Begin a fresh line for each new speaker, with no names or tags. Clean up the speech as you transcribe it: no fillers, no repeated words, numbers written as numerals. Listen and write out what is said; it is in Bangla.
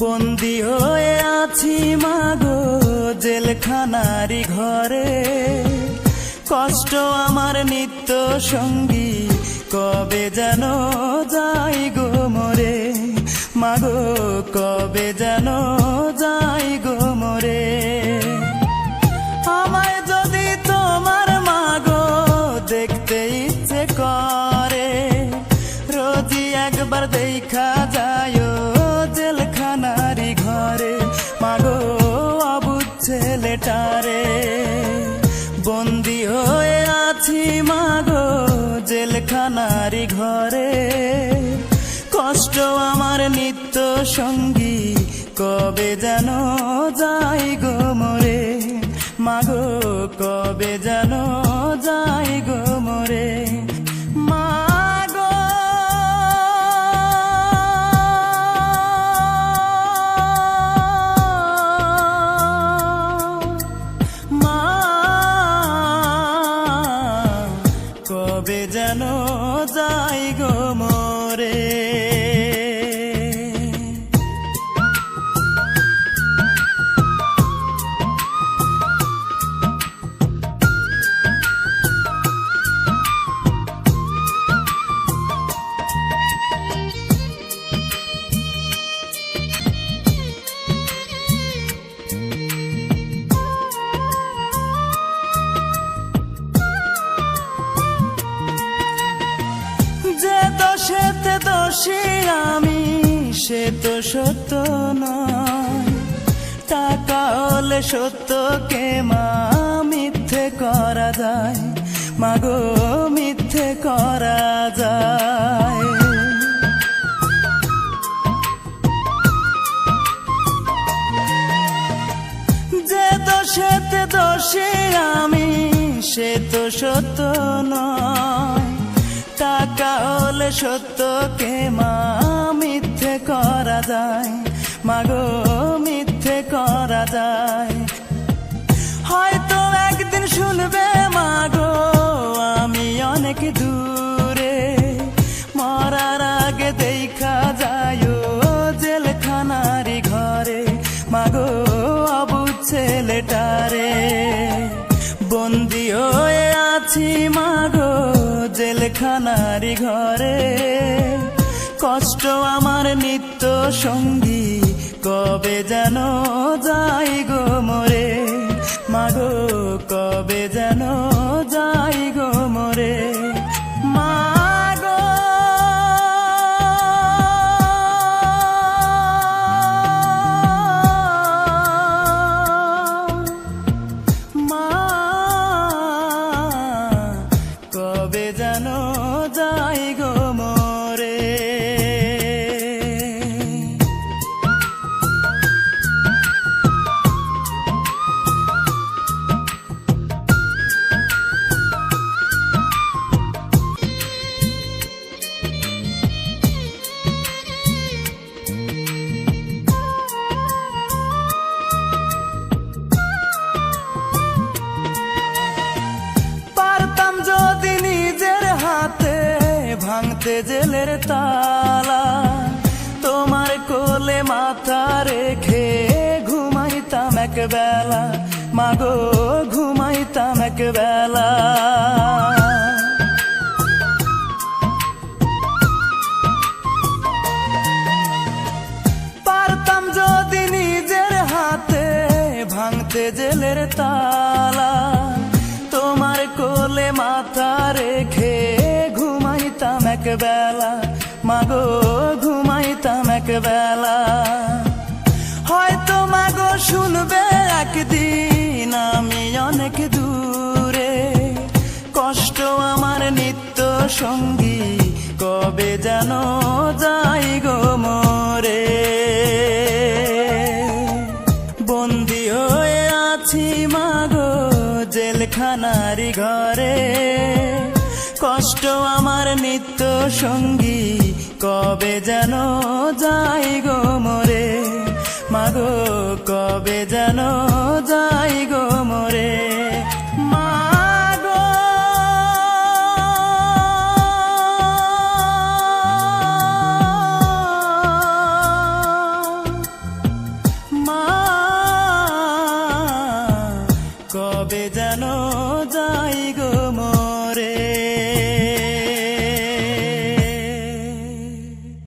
বন্দী হয়ে আছি মাগো জেলখানারি ঘরে, কষ্ট আমার নিত্য সঙ্গী, কবে যেন যাই গো মরে, মাগো কবে যেন যাই গো মরে। আমায় যদি তোমার মাগো দেখতে ইচ্ছে করে, রোজই একবার দেখা যায় জেলখানারি ঘরে, মাগো অবুঝ ছেলেটারে। বন্দী হয়ে আছি মাগো জেলখানারি ঘরে, কষ্ট আমার নিত্য সঙ্গী, কবে যেন যাই গো মরে, মাগো কবে যেন যাই গো মরে। কবে যেন যাই গো মরে। যে দোষেতে দোষী আমি সে তো সত্য নয়, টাকা হলে সত্যকে মা মিথ্যে করা যায়, মাগো মিথ্যে করা যায়। যে দোষেতে দোষী আমি সে তো সত্য নয়, টাকা হলে সত্যকে মা মিথ্যে করা যায়, মাগো মিথ্যে করা যায়। হয়তো একদিন শুনবে মাগো আমি অনেক দূরে, মরার আগে দেখা যায় জেলখানারি ঘরে, মাগো অবুঝ ছেলেটারে। বন্দী হয়ে আছি মাগো জেলখানারি ঘরে, কষ্ট আমার নিত্য সঙ্গী, কবে যেন যাই গো মরে, মাগো কবে যেন যাই গো মরে। কবে যেন যাই গো মরে। ভাঙতে জেলের তালা, তোমার কোলে মাথা রেখে ঘুমাইতাম এক বেলা, মাগো ঘুমাইতাম এক বেলা। পারতাম যদি নিজের হাতে ভাঙতে জেলের তালা, তোমার কোলে মাথা রেখে ঘুমাইতাম এক বেলা, মাগো ঘুমাইতাম এক বেলা। হয়তো মাগো শুনবে একদিন আমি অনেক দূরে, কষ্ট আমার নিত্য সঙ্গী, কবে যেন যাই গো মরে। বন্দী হয়ে আছি মাগো জেলখানারি ঘরে, কষ্ট আমার নিত্য সঙ্গী, কবে যেন যাই গো মরে, মাগো কবে যেন যাই গো মরে। হবে যেন